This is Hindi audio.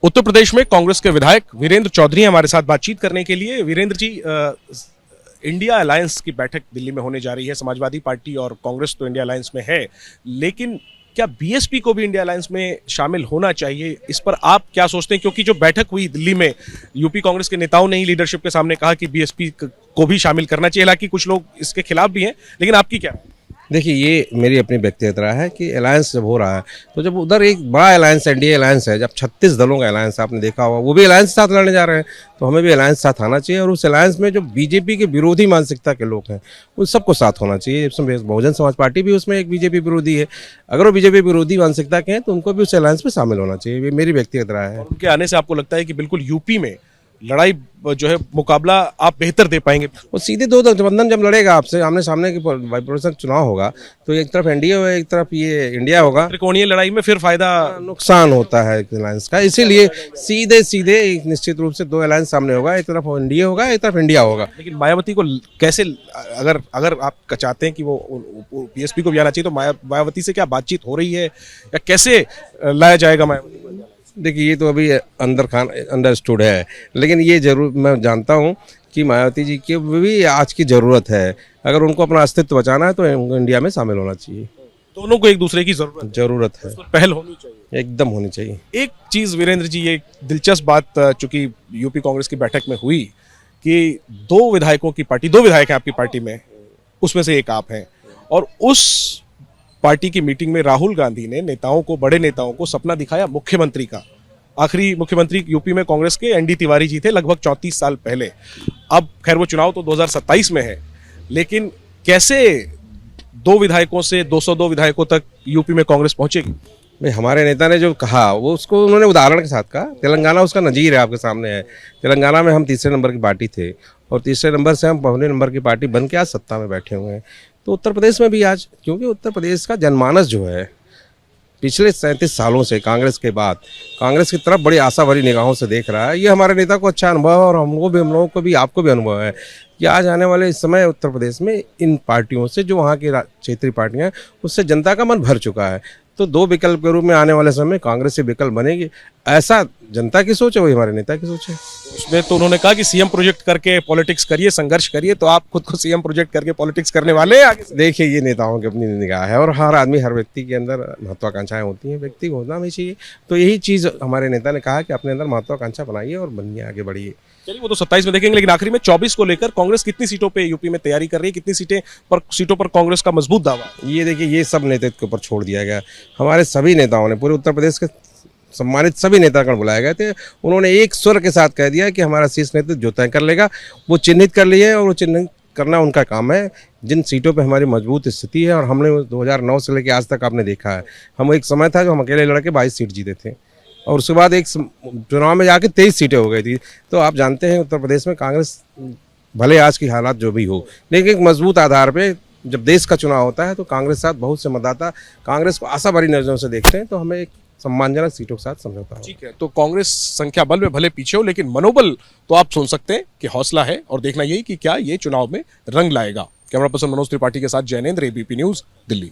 उत्तर प्रदेश में कांग्रेस के विधायक वीरेंद्र चौधरी हमारे साथ बातचीत करने के लिए। वीरेंद्र जी, इंडिया अलायंस की बैठक दिल्ली में होने जा रही है। समाजवादी पार्टी और कांग्रेस तो इंडिया अलायंस में है, लेकिन क्या बीएसपी को भी इंडिया अलायंस में शामिल होना चाहिए? इस पर आप क्या सोचते हैं? क्योंकि जो बैठक हुई दिल्ली में, यूपी कांग्रेस के नेताओं ने ही लीडरशिप के सामने कहा कि बीएसपी को भी शामिल करना चाहिए। हालांकि कुछ लोग इसके खिलाफ भी हैं, लेकिन आपकी क्या? देखिए, ये मेरी अपनी व्यक्तिगत राय है कि अलायंस जब हो रहा है तो जब उधर एक बड़ा अलायंस एनडीए अलायंस है, जब 36 दलों का अलायंस आपने देखा होगा, वो भी अलायंस साथ लड़ने जा रहे हैं, तो हमें भी अलायंस साथ आना चाहिए। और उस अलायंस में जो बीजेपी के विरोधी मानसिकता के लोग हैं उन सबको साथ होना चाहिए। इसमें बहुजन समाज पार्टी भी उसमें एक बीजेपी विरोधी है। अगर वो बीजेपी विरोधी मानसिकता के हैं तो उनको भी उस अलायंस में शामिल होना चाहिए। ये मेरी व्यक्तिगत राय है। उनके आने से आपको लगता है कि बिल्कुल यूपी में लड़ाई जो है, मुकाबला आप बेहतर दे पाएंगे? वो सीधे दो गठबंधन जब लड़ेगा आपसे आमने सामने की बाइपोलर चुनाव होगा तो एक तरफ एनडीए होगा, एक तरफ ये इंडिया होगा। त्रिकोणीय लड़ाई में फिर फायदा नुकसान होता है अलायंस का, इसीलिए सीधे एक निश्चित रूप से दो अलायंस सामने होगा, एक तरफ एनडीए होगा, एक तरफ इंडिया होगा। लेकिन मायावती को कैसे, अगर आप चाहते हैं कि वो बीएसपी को भी आना चाहिए, तो मायावती से क्या बातचीत हो रही है या कैसे लाया जाएगा मायावती को? देखिए, ये तो अभी अंडरस्टूड है, लेकिन ये जरूर मैं जानता हूँ कि मायावती जी की भी आज की ज़रूरत है। अगर उनको अपना अस्तित्व बचाना है तो इंडिया में शामिल होना चाहिए। दोनों को एक दूसरे की जरूरत है, पहल होनी चाहिए, एकदम होनी चाहिए। एक चीज वीरेंद्र जी, ये दिलचस्प बात चूंकि यूपी कांग्रेस की बैठक में हुई कि दो विधायक हैं आपकी पार्टी में, उसमें से एक आप हैं, और उस पार्टी की मीटिंग में राहुल गांधी ने बड़े नेताओं को सपना दिखाया मुख्यमंत्री का। आखिरी मुख्यमंत्री यूपी में कांग्रेस के एनडी तिवारी जी थे लगभग 34 साल पहले। अब खैर वो चुनाव तो 2027 में है, लेकिन कैसे 2 विधायकों से 202 विधायकों तक यूपी में कांग्रेस पहुंचेगी? भाई, हमारे नेता ने जो कहा वो उसको उन्होंने उदाहरण के साथ कहा। तेलंगाना उसका नज़ीर है, आपके सामने है। तेलंगाना में हम तीसरे नंबर की पार्टी थे और तीसरे नंबर से हम पहले नंबर की पार्टी बन के आज सत्ता में बैठे हुए हैं। तो उत्तर प्रदेश में भी आज, क्योंकि उत्तर प्रदेश का जनमानस जो है पिछले 37 सालों से कांग्रेस के बाद कांग्रेस की तरफ बड़ी आशा भरी निगाहों से देख रहा है। ये हमारे नेता को अच्छा अनुभव है और हम लोगों को भी आपको भी अनुभव है कि आज आने वाले इस समय उत्तर प्रदेश में इन पार्टियों से, जो वहाँ की क्षेत्रीय पार्टियाँ हैं, उससे जनता का मन भर चुका है। तो 2 विकल्प के रूप में आने वाले समय कांग्रेस से विकल्प बनेगी, ऐसा जनता की सोच है, वही हमारे नेता की सोच है। उसमें तो उन्होंने कहा कि सीएम प्रोजेक्ट करके पॉलिटिक्स करिए, संघर्ष करिए, तो आप खुद को सीएम प्रोजेक्ट करके पॉलिटिक्स करने वाले हैं? देखिए, ये नेताओं की अपनी निगाह है और हर आदमी, हर व्यक्ति के अंदर महत्वाकांक्षाएं होती हैं, व्यक्ति को होना भी चाहिए। तो यही चीज़ हमारे नेता ने कहा कि अपने अंदर महत्वाकांक्षा बनाइए और बनिए, आगे बढ़िए। चलिए, वो तो 27 में देखेंगे, लेकिन आखिरी में 24 को लेकर कांग्रेस कितनी सीटों पे यूपी में तैयारी कर रही है? कितनी सीटों पर कांग्रेस का मजबूत दावा? ये देखिए, ये सब नेतृत्व के ऊपर छोड़ दिया गया। हमारे सभी नेताओं ने, पूरे उत्तर प्रदेश के सम्मानित सभी नेतागण बुलाए गए थे। उन्होंने एक स्वर के साथ कह दिया कि हमारा शीर्ष नेतृत्व जो तय कर लेगा, वो चिन्हित कर लिए और वो चिन्हित करना उनका काम है। जिन सीटों पे हमारी मजबूत स्थिति है, और हमने 2009 से लेकर आज तक आपने देखा है, हम एक समय था जो हम अकेले लड़के 22 सीट जीते थे और उसके बाद एक चुनाव में जाके 23 सीटें हो गई थी। तो आप जानते हैं उत्तर प्रदेश में कांग्रेस, भले आज की हालात जो भी हो, लेकिन एक मजबूत आधार पे जब देश का चुनाव होता है तो कांग्रेस साथ बहुत से मतदाता कांग्रेस को आशा भरी नजरों से देखते हैं। तो हमें एक सम्मानजनक सीटों के साथ समझौता हो। ठीक है, तो कांग्रेस संख्या बल में भले पीछे हो, लेकिन मनोबल तो आप सुन सकते हैं कि हौसला है, और देखना यही कि क्या ये चुनाव में रंग लाएगा। कैमरा पर्सन मनोज त्रिपाठी के साथ जैनेंद्र, एबीपी न्यूज, दिल्ली।